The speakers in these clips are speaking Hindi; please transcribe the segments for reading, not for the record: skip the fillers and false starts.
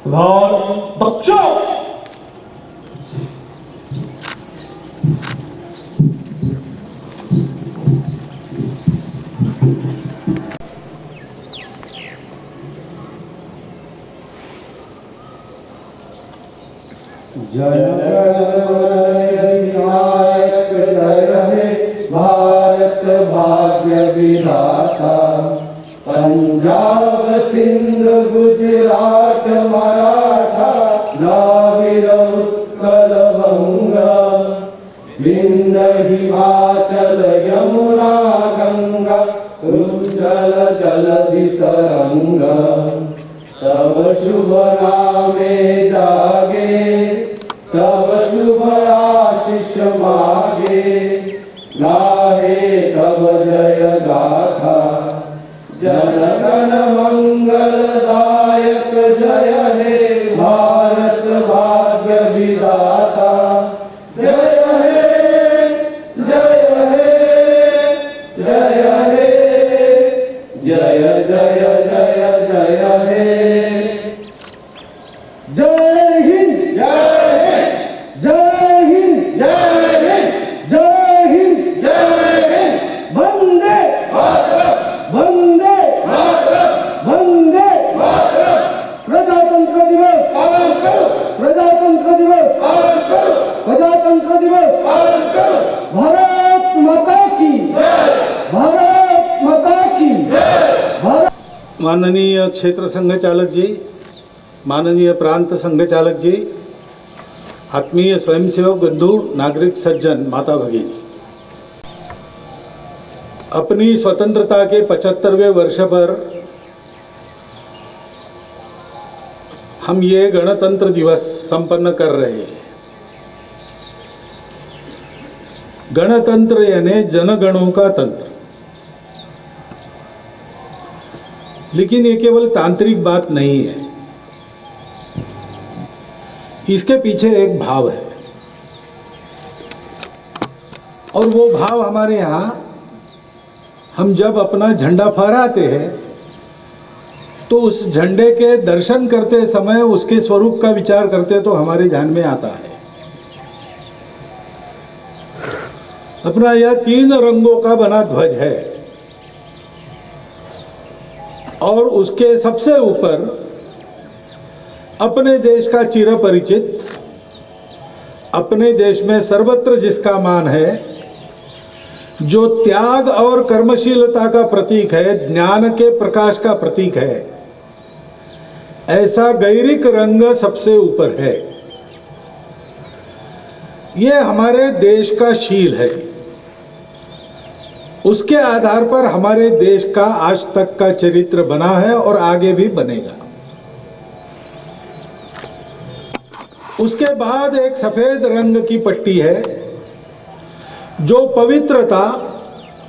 और बच्चों जय विनायक जय हे भारत भाग्य विधाता। पंजाब सिंध गुजरात मराठा द्राविड़ उत्कल बंगा विंध्य हिमाचल यमुना गंगा उज्जल जलधि तरंगा। तब शुभ नामे जागे तब शुभ आशीष मागे गाहे तब जय गाथा। जन गण मंगलदायक जय हे भारत भाग्य विधाता। जय हे जय हे जय हे जय जय जय जय हे। जय हिंद जय हिंद जय हिंद जय हिंद जय हिंद। वंदे वंदे वंदे। प्रजातंत्र दिवस पालन करो। प्रजातंत्र दिवस पालन करो। प्रजातंत्र दिवस पालन करो। भारत माता की जय। भारत माता की जय। माननीय क्षेत्र संघ चालक जी, माननीय प्रांत संघ चालक जी, आत्मीय स्वयंसेवक बंधु, नागरिक सज्जन, माता भगिनी, अपनी स्वतंत्रता के 75वें वर्ष पर हम ये गणतंत्र दिवस संपन्न कर रहे हैं। गणतंत्र यानी जनगणों का तंत्र। लेकिन ये केवल तांत्रिक बात नहीं है, इसके पीछे एक भाव है। और वो भाव हमारे यहाँ हम जब अपना झंडा फहराते हैं तो उस झंडे के दर्शन करते समय उसके स्वरूप का विचार करते तो हमारे ध्यान में आता है। अपना यह 3 रंगों का बना ध्वज है और उसके सबसे ऊपर अपने देश का चिरपरिचित, अपने देश में सर्वत्र जिसका मान है, जो त्याग और कर्मशीलता का प्रतीक है, ज्ञान के प्रकाश का प्रतीक है, ऐसा गैरिक रंग सबसे ऊपर है। ये हमारे देश का शील है। उसके आधार पर हमारे देश का आज तक का चरित्र बना है और आगे भी बनेगा। उसके बाद एक सफेद रंग की पट्टी है जो पवित्रता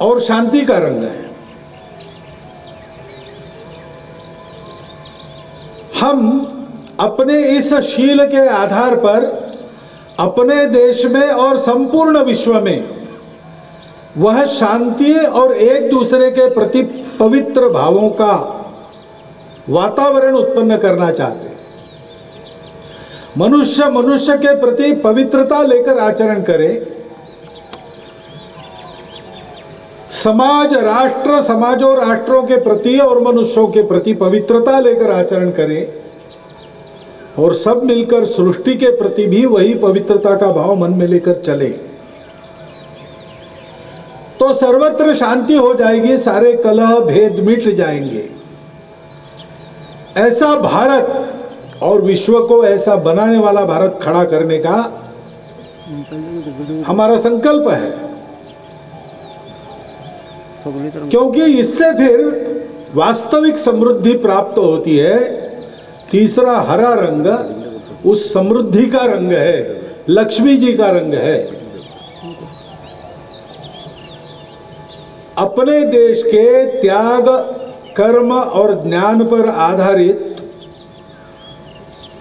और शांति का रंग है। हम अपने इस शील के आधार पर अपने देश में और संपूर्ण विश्व में वह शांति और एक दूसरे के प्रति पवित्र भावों का वातावरण उत्पन्न करना चाहते हैं। मनुष्य मनुष्य के प्रति पवित्रता लेकर आचरण करे, समाज राष्ट्र समाजों राष्ट्रों के प्रति और मनुष्यों के प्रति पवित्रता लेकर आचरण करे और सब मिलकर सृष्टि के प्रति भी वही पवित्रता का भाव मन में लेकर चले तो सर्वत्र शांति हो जाएगी, सारे कलह भेद मिट जाएंगे। ऐसा भारत और विश्व को ऐसा बनाने वाला भारत खड़ा करने का हमारा संकल्प है, क्योंकि इससे फिर वास्तविक समृद्धि प्राप्त होती है। तीसरा हरा रंग उस समृद्धि का रंग है, लक्ष्मी जी का रंग है। अपने देश के त्याग कर्म और ज्ञान पर आधारित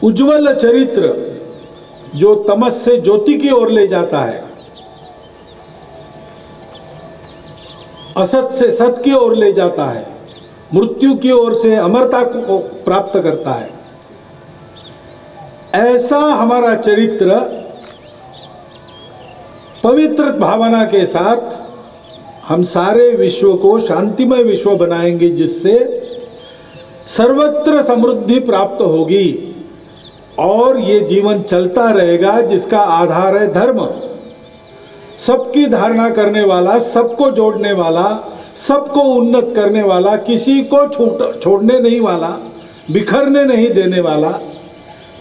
उज्जवल चरित्र जो तमस से ज्योति की ओर ले जाता है, असत से सत की ओर ले जाता है, मृत्यु की ओर से अमरता को प्राप्त करता है, ऐसा हमारा चरित्र पवित्र भावना के साथ हम सारे विश्व को शांतिमय विश्व बनाएंगे, जिससे सर्वत्र समृद्धि प्राप्त होगी और ये जीवन चलता रहेगा, जिसका आधार है धर्म। सबकी धारणा करने वाला, सबको जोड़ने वाला, सबको उन्नत करने वाला, किसी को छोड़ने नहीं वाला, बिखरने नहीं देने वाला,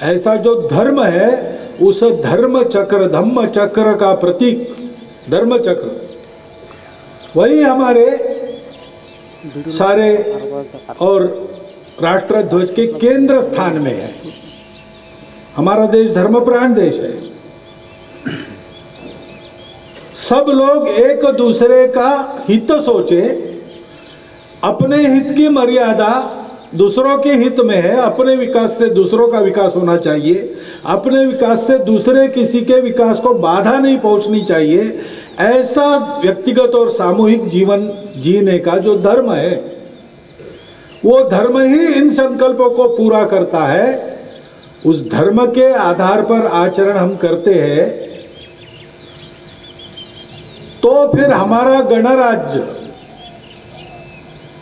ऐसा जो धर्म है, उस धर्म चक्र का प्रतीक धर्म चक्र, वही हमारे सारे और राष्ट्रध्वज के केंद्र स्थान में है। हमारा देश धर्मप्राण देश है। सब लोग एक दूसरे का हित सोचे, अपने हित की मर्यादा दूसरों के हित में है। अपने विकास से दूसरों का विकास होना चाहिए, अपने विकास से दूसरे किसी के विकास को बाधा नहीं पहुंचनी चाहिए। ऐसा व्यक्तिगत और सामूहिक जीवन जीने का जो धर्म है, वो धर्म ही इन संकल्पों को पूरा करता है। उस धर्म के आधार पर आचरण हम करते हैं, तो फिर हमारा गणराज्य,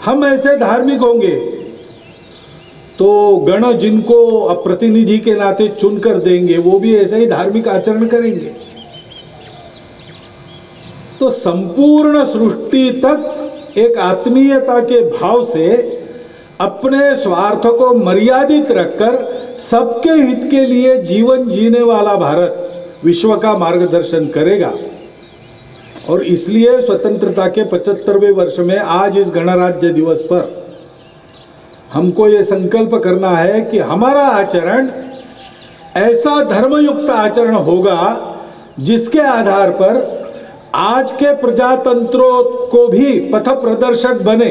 हम ऐसे धार्मिक होंगे तो गण जिनको अब प्रतिनिधि के नाते चुनकर देंगे, वो भी ऐसे ही धार्मिक आचरण करेंगे। तो संपूर्ण सृष्टि तक एक आत्मीयता के भाव से अपने स्वार्थ को मर्यादित रखकर सबके हित के लिए जीवन जीने वाला भारत विश्व का मार्गदर्शन करेगा। और इसलिए स्वतंत्रता के 75वें वर्ष में आज इस गणराज्य दिवस पर हमको ये संकल्प करना है कि हमारा आचरण ऐसा धर्मयुक्त आचरण होगा, जिसके आधार पर आज के प्रजातंत्रों को भी पथ प्रदर्शक बने।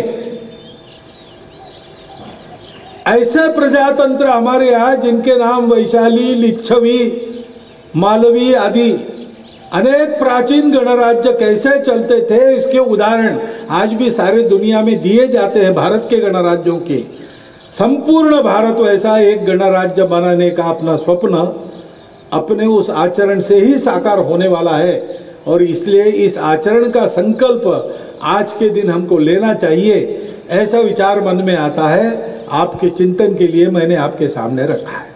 ऐसे प्रजातंत्र हमारे यहाँ जिनके नाम वैशाली, लिच्छवी, मालवी आदि अनेक प्राचीन गणराज्य कैसे चलते थे, इसके उदाहरण आज भी सारे दुनिया में दिए जाते हैं। भारत के गणराज्यों के संपूर्ण भारत वैसा एक गणराज्य बनाने का अपना स्वप्न अपने उस आचरण से ही साकार होने वाला है। और इसलिए इस आचरण का संकल्प आज के दिन हमको लेना चाहिए, ऐसा विचार मन में आता है। आपके चिंतन के लिए मैंने आपके सामने रखा है।